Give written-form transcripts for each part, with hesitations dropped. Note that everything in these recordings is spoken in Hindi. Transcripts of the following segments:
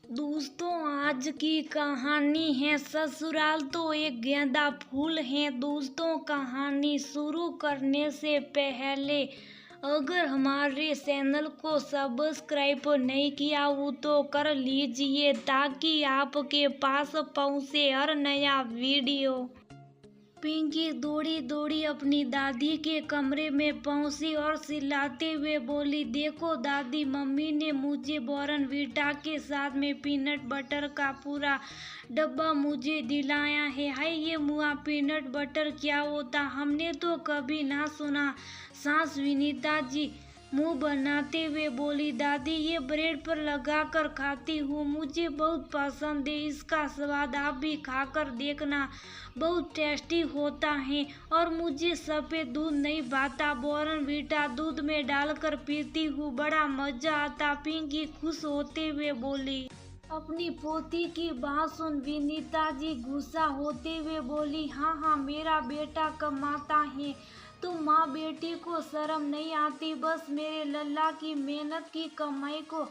दोस्तों, आज की कहानी है ससुराल तो एक गेंदा फूल है। दोस्तों, कहानी शुरू करने से पहले अगर हमारे चैनल को सब्सक्राइब नहीं किया हो तो कर लीजिए ताकि आपके पास पहुंचे हर नया वीडियो। पिंकी दौड़ी दौड़ी अपनी दादी के कमरे में पहुंची और चिल्लाते हुए बोली, देखो दादी, मम्मी ने मुझे बॉर्नवीटा के साथ में पीनट बटर का पूरा डब्बा मुझे दिलाया है। हाय, ये मुआ पीनट बटर क्या होता, हमने तो कभी ना सुना। सास विनीता जी मुंह बनाते हुए बोली, दादी, ये ब्रेड पर लगा कर खाती हूँ, मुझे बहुत पसंद है। इसका स्वाद आप भी खाकर देखना, बहुत टेस्टी होता है। और मुझे सफेद दूध नहीं भाता, बॉर्नवीटा दूध में डालकर पीती हूँ, बड़ा मजा आता। पिंकी खुश होते हुए बोली। अपनी पोती की बात सुन विनीता जी गुस्सा होते हुए बोली, हाँ हाँ, मेरा बेटा कमाता है, तुम माँ बेटी को शर्म नहीं आती, बस मेरे लल्ला की मेहनत की कमाई को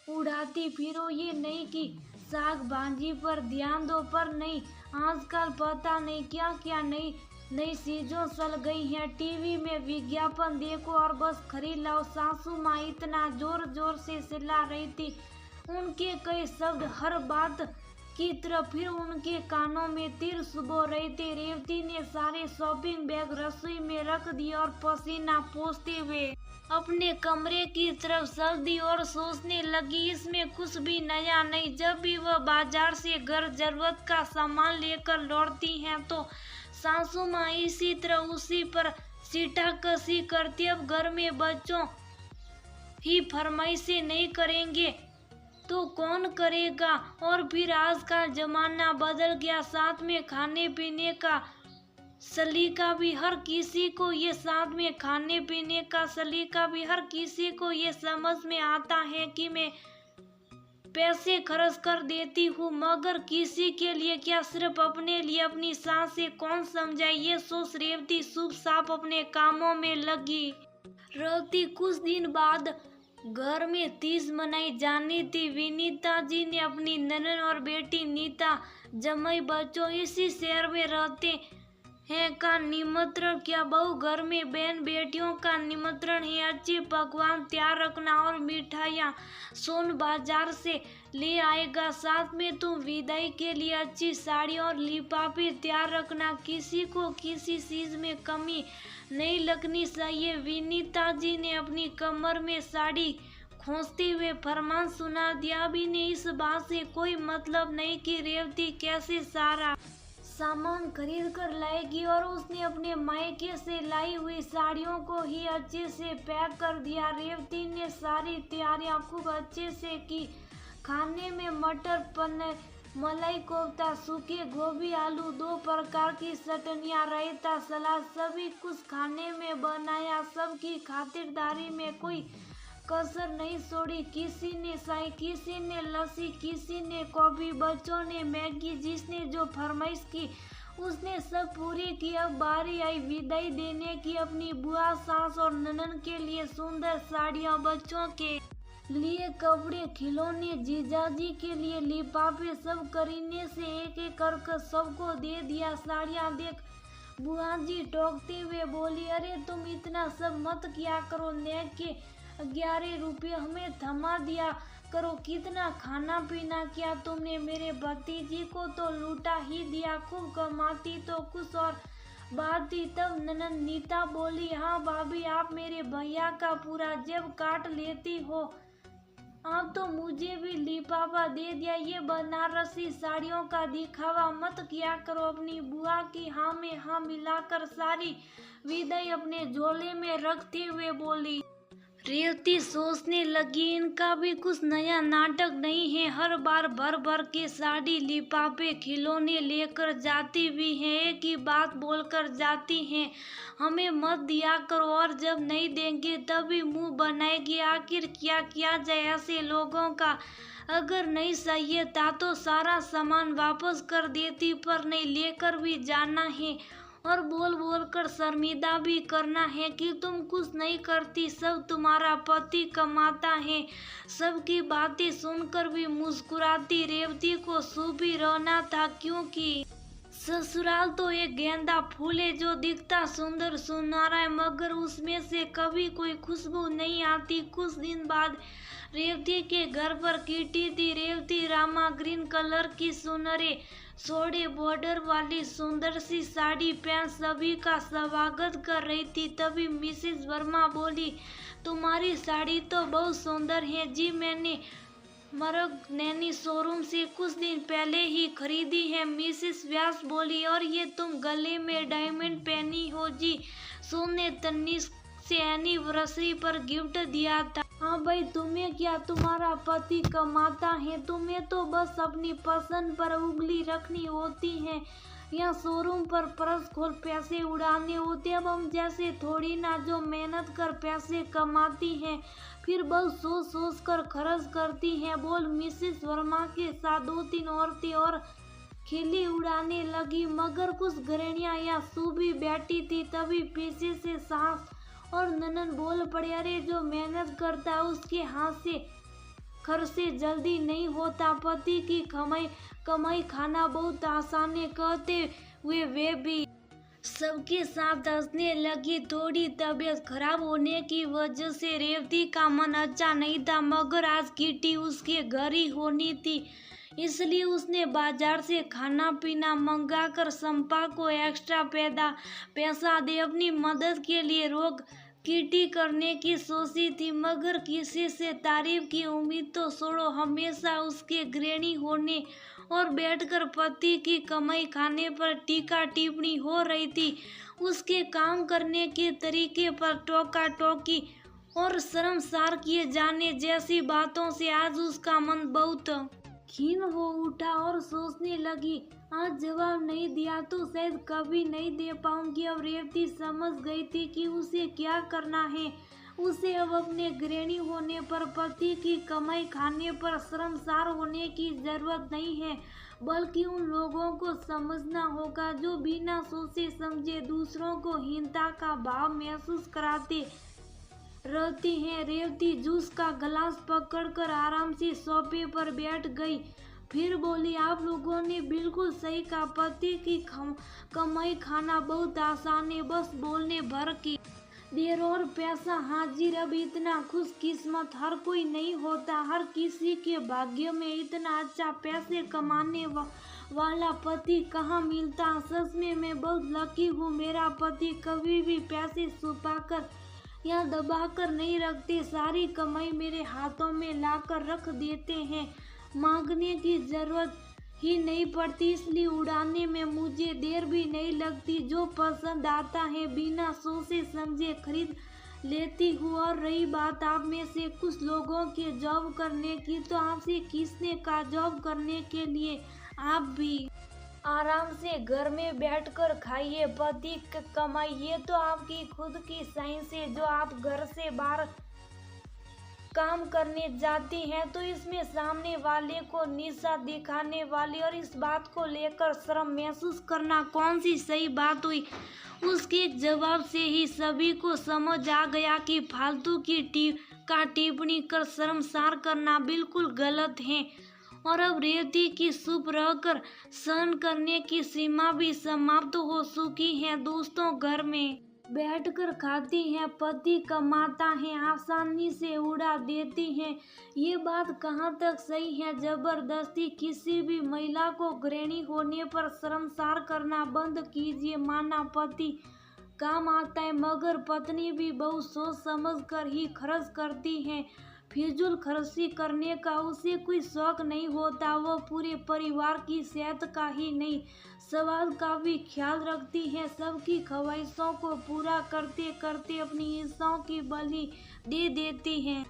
उड़ाती फिरो। ये नहीं कि साग भाजी पर ध्यान दो, पर नहीं, आजकल पता नहीं क्या क्या नई नई चीजों चल गई हैं। टीवी में विज्ञापन देखो और बस खरीद लाओ। सासू माँ इतना जोर जोर से चिल्ला रही थी, उनके कई शब्द हर बात की तरफ फिर उनके कानों में तीर सुबह रहे थे। रेवती ने सारे शॉपिंग बैग रसोई में रख दिए और पसीना पोंछते हुए अपने कमरे की तरफ चल दी और सोचने लगी, इसमें कुछ भी नया नहीं। जब भी वह बाजार से घर जरूरत का सामान लेकर लौटती हैं तो सासू माँ इसी तरह उसी पर सीटाकशी करती। अब घर में बच्चों ही फरमाइशें नहीं करेंगे तो कौन करेगा। और फिर आज का जमाना बदल गया, साथ में खाने पीने का सलीका भी हर किसी को ये समझ में आता है कि मैं पैसे खर्च कर देती हूँ, मगर किसी के लिए क्या, सिर्फ अपने लिए। अपनी सास से कौन समझाए, ये सोच रेवती शुभ साफ अपने कामों में लगी रहती। कुछ दिन बाद घर में तीज मनाई जानी थी। विनीता जी ने अपनी ननद और बेटी नीता, जमाई बच्चों इसी शहर में रहते हैं का निमंत्रण किया। बहू घर में बहन बेटियों का निमंत्रण है, अच्छे पकवान तैयार रखना और मिठाइयाँ सोन बाजार से ले आएगा। साथ में तुम विदाई के लिए अच्छी साड़ी और लिफाफे तैयार रखना, किसी को किसी चीज में कमी नहीं लगनी चाहिए। विनीता जी ने अपनी कमर में साड़ी खोसते हुए फरमान सुना दिया। अभी ने इस बात से कोई मतलब नहीं कि रेवती कैसे सारा सामान खरीद कर लाएगी, और उसने अपने मायके से लाई हुई साड़ियों को ही अच्छे से पैक कर दिया। रेवती ने सारी तैयारियां खूब अच्छे से की। खाने में मटर पनीर, मलाई कोफ्ता, सूखे गोभी, आलू, 2 प्रकार की चटनियाँ, रायता, सलाद, सभी कुछ खाने में बनाया। सबकी खातिरदारी में कोई कसर नहीं छोड़ी। किसी ने चाय, किसी ने लस्सी, किसी ने कॉफी, बच्चों ने मैगी, जिसने जो फरमाइश की उसने सब पूरी की। अब बारी आई विदाई देने की। अपनी बुआ, सास और ननद के लिए सुंदर साड़ियाँ, बच्चों के लिए कपड़े, खिलौने, जीजाजी के लिए लिफाफे, सब करीने से एक एक कर सबको दे दिया। साड़ियाँ देख बुआ जी टोकते हुए बोली, अरे तुम इतना सब मत किया करो, नेक के 11 रुपये हमें थमा दिया करो। कितना खाना पीना किया तुमने, मेरे भतीजी को तो लूटा ही दिया, खूब कमाती तो कुछ और बात थी। तब ननद नीता बोली, हाँ भाभी, आप मेरे भैया का पूरा जेब काट लेती हो, आप तो मुझे भी लिफाफा दे दिया। ये बनारसी साड़ियों का दिखावा मत किया करो। अपनी बुआ की हाँ में हाँ मिलाकर सारी विदाई अपने झोले में रखते हुए बोली। रेवती सोचने लगी, इनका भी कुछ नया नाटक नहीं है, हर बार भर भर के साड़ी, लिफाफे, खिलौने लेकर जाती भी हैं, एक ही बात बोलकर जाती हैं, हमें मत दिया करो, और जब नहीं देंगे तभी मुंह बनाएगी। आखिर क्या किया जाए ऐसे लोगों का। अगर नहीं चाहिए था तो सारा सामान वापस कर देती, पर नहीं, लेकर भी जाना है और बोल बोल कर शर्मिंदा भी करना है कि तुम कुछ नहीं करती, सब तुम्हारा पति कमाता है। सबकी बातें सुनकर भी मुस्कुराती रेवती को चुप ही रहना था, क्योंकि ससुराल तो एक गेंदा फूल है जो दिखता सुंदर सुनहरा है, मगर उसमें से कभी कोई खुशबू नहीं आती। कुछ दिन बाद रेवती के घर पर किटी थी। रेवती रामा ग्रीन कलर की सुनहरे सोड़े बॉर्डर वाली सुंदर सी साड़ी पहन सभी का स्वागत कर रही थी। तभी मिसेस वर्मा बोली, तुम्हारी साड़ी तो बहुत सुंदर है जी, मैंने मरग नैनी शोरूम से कुछ दिन पहले ही खरीदी है। मिसेस व्यास बोली, और ये तुम गले में डायमंड पहनी हो जी, सोने तनिष्क से एनिवर्सरी पर गिफ्ट दिया था। हाँ भाई, तुम्हें क्या, तुम्हारा पति कमाता है, तुम्हें तो बस अपनी पसंद पर उंगली रखनी होती है। यहाँ शोरूम पर पर्स खोल पैसे उड़ाने होते। अब हम जैसे थोड़ी ना जो मेहनत कर पैसे कमाती हैं, फिर बस सोच सोच कर खर्च करती हैं। बोल मिसेस वर्मा के साथ 2-3 औरतें और खिल्ली उड़ाने लगी, मगर कुछ गृहणियां या सूबी बैठी थी। तभी पीछे से सास और ननन बोल पड़े, अरे जो मेहनत करता है उसके हाथ से खर्च से जल्दी नहीं होता, पति की कमाई खाना बहुत आसान है। कहते हुए वे भी सबके साथ हंसने लगी। थोड़ी तबीयत खराब होने की वजह से रेवती का मन अच्छा नहीं था, मगर आज किटी उसके घर ही होनी थी, इसलिए उसने बाजार से खाना पीना मंगाकर संपा को एक्स्ट्रा पैसा दे अपनी मदद के लिए रोक किटी करने की सोची थी। मगर किसी से तारीफ की उम्मीद तो छोड़ो, हमेशा उसके गृहिणी होने और बैठकर पति की कमाई खाने पर टीका टिप्पणी हो रही थी। उसके काम करने के तरीके पर टोका टोकी और शर्मसार किए जाने जैसी बातों से आज उसका मन बहुत खीन हो उठा और सोचने लगी, आज जवाब नहीं दिया तो शायद कभी नहीं दे पाऊंगी। अब रेवती समझ गई थी कि उसे क्या करना है। उसे अब अपने गृहिणी होने पर, पति की कमाई खाने पर शर्मसार होने की जरूरत नहीं है, बल्कि उन लोगों को समझना होगा जो बिना सोचे समझे दूसरों को हीनता का भाव महसूस कराते रहती हैं। रेवती जूस का गिलास पकड़कर आराम से सोफे पर बैठ गई, फिर बोली, आप लोगों ने बिल्कुल सही कहा, पति की कमाई खाना बहुत आसान है, बस बोलने भर की देर और पैसा हाजिर। अब इतना खुशकिस्मत हर कोई नहीं होता, हर किसी के भाग्य में इतना अच्छा पैसे कमाने वाला पति कहाँ मिलता। सच में मैं बहुत लकी हूँ, मेरा पति कभी भी पैसे छुपाकर या दबाकर नहीं रखते, सारी कमाई मेरे हाथों में लाकर रख देते हैं, मांगने की जरूरत ही नहीं पड़ती, इसलिए उड़ाने में मुझे देर भी नहीं लगती। जो पसंद आता है बिना सोचे समझे खरीद लेती हूँ। और रही बात आप में से कुछ लोगों के जॉब करने की, तो आपसे किसने कहा जॉब करने के लिए? आप भी आराम से घर में बैठकर खाइए, पति कमाई, ये तो आपकी खुद की साइंस है। जो आप घर से बाहर काम करने जाती हैं तो इसमें सामने वाले को नीचा दिखाने वाली और इस बात को लेकर शर्म महसूस करना कौन सी सही बात हुई। उसके जवाब से ही सभी को समझ आ गया कि फालतू की टिप्पणी कर शर्मसार करना बिल्कुल गलत है। और अब रेवती की चुप रहकर सहन करने की सीमा भी समाप्त हो चुकी है। दोस्तों, घर में बैठकर खाती हैं, पति कमाता है, आसानी से उड़ा देती हैं, ये बात कहाँ तक सही है? जबरदस्ती किसी भी महिला को गृहिणी होने पर शर्मसार करना बंद कीजिए। माना पति काम आता है, मगर पत्नी भी बहुत सोच समझ कर ही खर्च करती है। फिजूल खर्ची करने का उसे कोई शौक नहीं होता। वो पूरे परिवार की सेहत का ही नहीं, समाज का भी ख्याल रखती है। सबकी ख्वाहिशों को पूरा करते करते अपनी इच्छाओं की बलि दे देती हैं।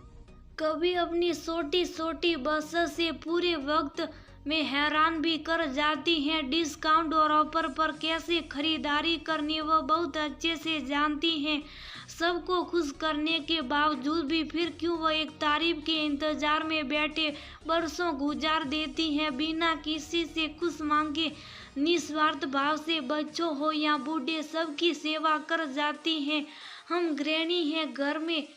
कभी अपनी छोटी छोटी बचत से पूरे वक्त में हैरान भी कर जाती हैं। डिस्काउंट और ऑफर पर कैसे खरीदारी करनी वो बहुत अच्छे से जानती हैं। सबको खुश करने के बावजूद भी फिर क्यों वह एक तारीफ के इंतजार में बैठे बरसों गुजार देती हैं बिना किसी से कुछ मांगे। निस्वार्थ भाव से बच्चों हो या बूढ़े सबकी सेवा कर जाती हैं। हम गृहिणी हैं, घर में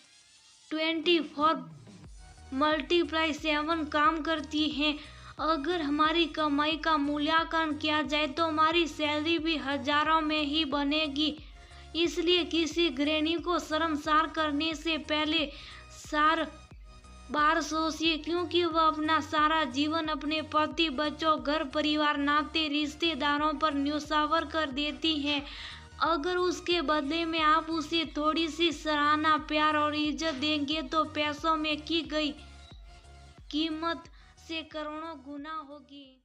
24/7 काम करती हैं। अगर हमारी कमाई का मूल्यांकन किया जाए तो हमारी सैलरी भी हजारों में ही बनेगी। इसलिए किसी गृहिणी को शर्मसार करने से पहले 4 बार सोचिए, क्योंकि वह अपना सारा जीवन अपने पति, बच्चों, घर परिवार, नाते रिश्तेदारों पर न्योछावर कर देती हैं। अगर उसके बदले में आप उसे थोड़ी सी सराहना, प्यार और इज्जत देंगे तो पैसों में की गई कीमत से करोड़ों गुना होगी।